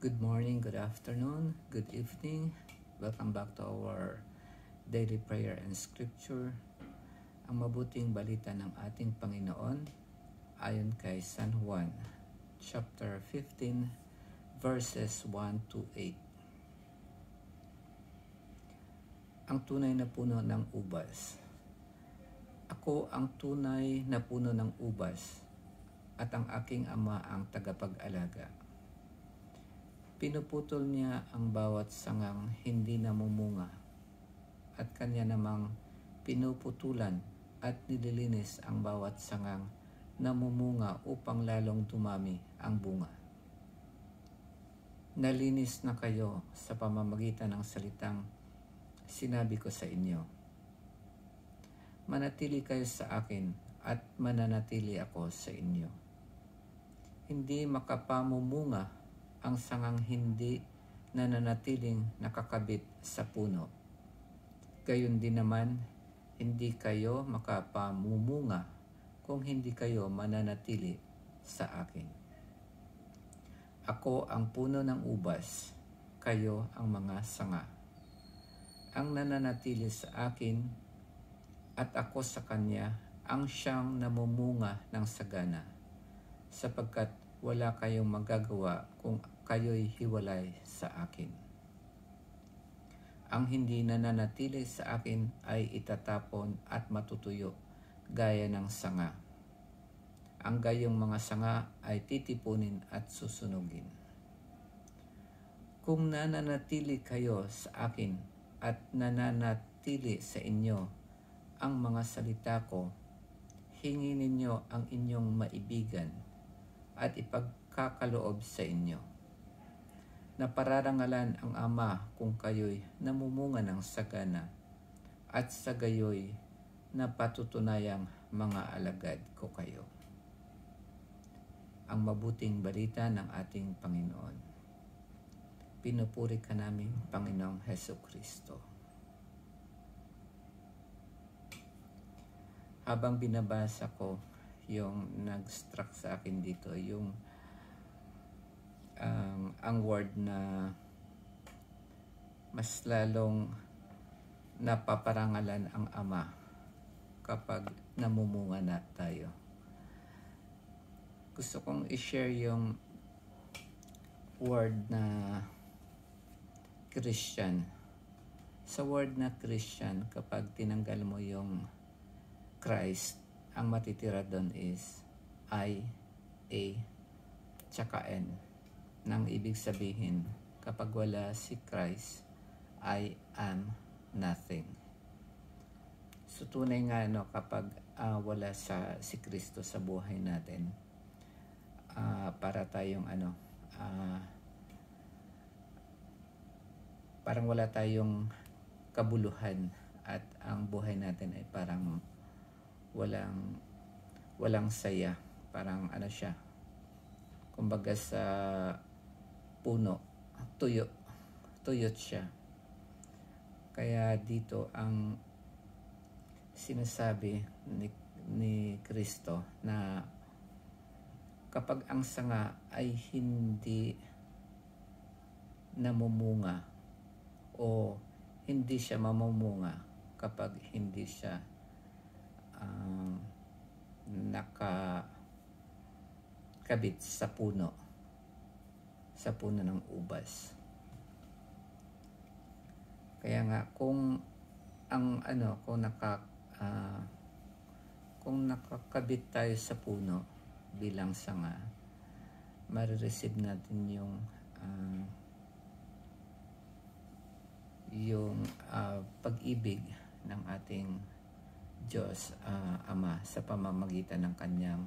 Good morning, good afternoon, good evening. Welcome back to our daily prayer and scripture. Ang mabuting balita ng ating Panginoon ayon kay San Juan, chapter 15, verses 1 to 8. Ang tunay na puno ng ubas. Ako ang tunay na puno ng ubas at ang aking ama ang tagapag-alaga. Pinuputol niya ang bawat sangang hindi namumunga at kanya namang pinuputulan at nililinis ang bawat sangang namumunga upang lalong dumami ang bunga. Nalinis na kayo sa pamamagitan ng salitang sinabi ko sa inyo. Manatili kayo sa akin at mananatili ako sa inyo. Hindi makapamumunga ang sangang hindi nananatiling nakakabit sa puno. Gayon din naman, hindi kayo makapamumunga kung hindi kayo mananatili sa akin. Ako ang puno ng ubas, kayo ang mga sanga. Ang nananatili sa akin at ako sa kanya ang siyang namumunga ng sagana, sapagkat wala kayong magagawa kung kayo'y hiwalay sa akin. Ang hindi nananatili sa akin ay itatapon at matutuyo gaya ng sanga. Ang gayong mga sanga ay titipunin at susunugin. Kung nananatili kayo sa akin at nananatili sa inyo ang mga salita ko, hingin ninyo ang inyong maibigan at ipagkakaloob sa inyo. Napararangalan ang Ama kung kayo'y namumunga ng sagana at sa gayo'y napatutunayang mga alagad ko kayo. Ang mabuting balita ng ating Panginoon. Pinupuri ka namin, Panginoong Hesukristo. Habang binabasa ko, yung nag-struck sa akin dito, yung ang word na mas lalong napaparangalan ang Ama kapag namumunga na tayo. Gusto kong i-share yung word na Christian. Sa word na Christian, kapag tinanggal mo yung Christ, ang matitira doon is I, A, tsaka N. Nang ibig sabihin, kapag wala si Christ, I am nothing. So tunay nga kapag wala si Kristo sa buhay natin, para tayong parang wala tayong kabuluhan at ang buhay natin ay parang walang saya. Parang siya, kumbaga sa puno, tuyot siya. Kaya dito ang sinasabi ni Kristo na kapag ang sanga ay hindi namumunga o hindi siya mamumunga, kapag hindi siya nakakabit sa puno ng ubas. Kaya nga kung nakakabit tayo sa puno bilang sanga, marireceive natin yung pag-ibig ng ating Diyos Ama sa pamamagitan ng kanyang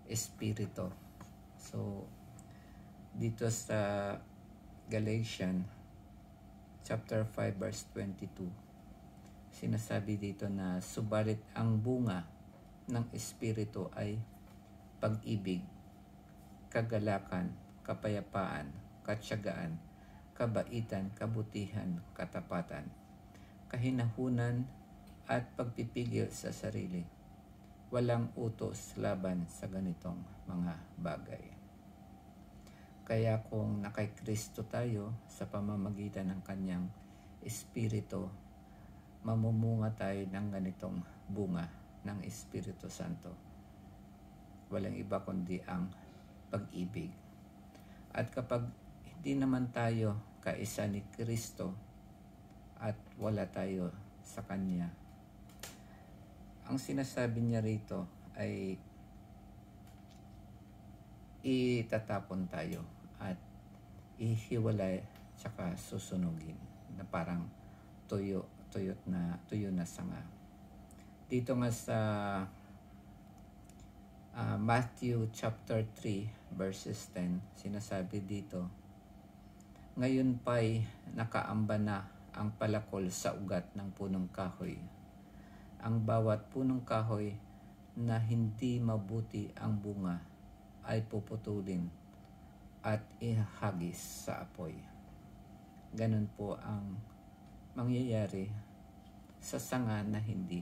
Espiritu. So dito sa Galatians chapter 5 verse 22, sinasabi dito na subalit ang bunga ng Espiritu ay pag-ibig, kagalakan, kapayapaan, katyagaan, kabaitan, kabutihan, katapatan, kahinahunan at pagpipigil sa sarili. Walang utos laban sa ganitong mga bagay. Kaya kung nakay Kristo tayo sa pamamagitan ng kanyang Espiritu, mamumunga tayo ng ganitong bunga ng Espiritu Santo. Walang iba kundi ang pag-ibig. At kapag hindi naman tayo kaisa ni Kristo at wala tayo sa Kanya, ang sinasabi niya rito ay itatapon tayo at ihiwalay tsaka susunugin na parang tuyo na sanga. Dito nga sa Matthew chapter 3 verses 10, sinasabi dito, ngayon pa'y nakaamba na ang palakol sa ugat ng punong kahoy. Ang bawat punong kahoy na hindi mabuti ang bunga ay puputulin at ihagis sa apoy. Ganun po ang mangyayari sa sanga na hindi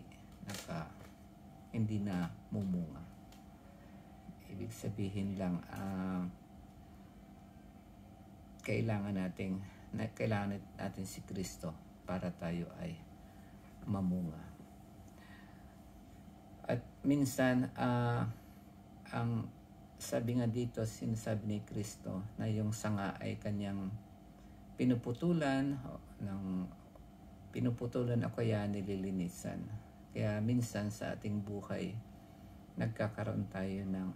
na mumunga. Ibig sabihin lang, kailangan natin si Kristo para tayo ay mamunga. At minsan, ang sabi nga dito, sinasabi ni Kristo na yung sanga ay kanyang pinuputulan o kaya nililinisan. Kaya minsan sa ating buhay, nagkakaroon tayo ng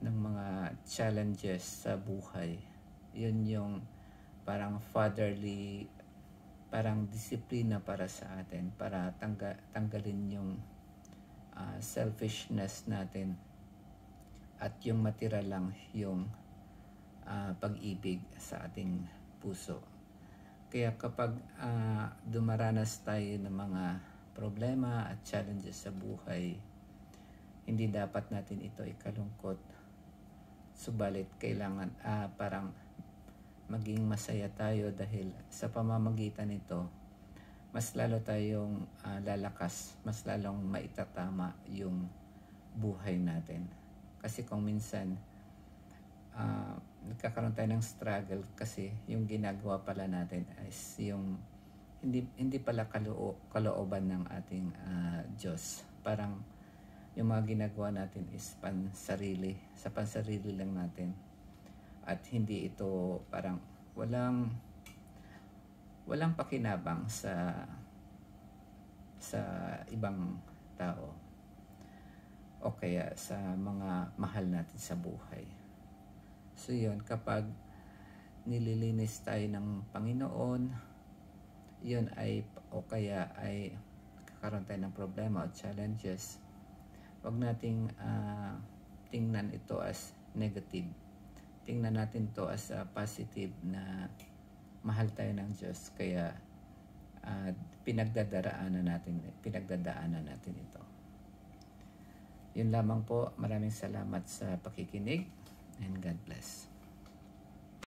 mga challenges sa buhay. Yun yung parang fatherly, parang disiplina para sa atin, para tanggalin yung selfishness natin at yung matira lang yung pag-ibig sa ating puso. Kaya kapag dumaranas tayo ng mga problema at challenges sa buhay, hindi dapat natin ito ikalungkot. Subalit kailangan parang maging masaya tayo dahil sa pamamagitan nito, mas lalo tayong lalakas, mas lalong maitatama yung buhay natin. Kasi kung minsan, nagkakaroon tayo ng struggle kasi yung ginagawa pala natin is yung hindi pala kalooban ng ating Diyos. Parang yung mga ginagawa natin is sa pansarili lang natin. At hindi ito parang walang pakinabang sa ibang tao o kaya sa mga mahal natin sa buhay. So yun, kapag nililinis tayo ng Panginoon, yun ay o kaya ay kakaroon tayo ng problema o challenges, wag nating tingnan ito as negative. Tingnan natin to as positive na mahal tayo ng Diyos, kaya pinagdadaanan natin ito. Yun lamang po. Maraming salamat sa pakikinig and God bless.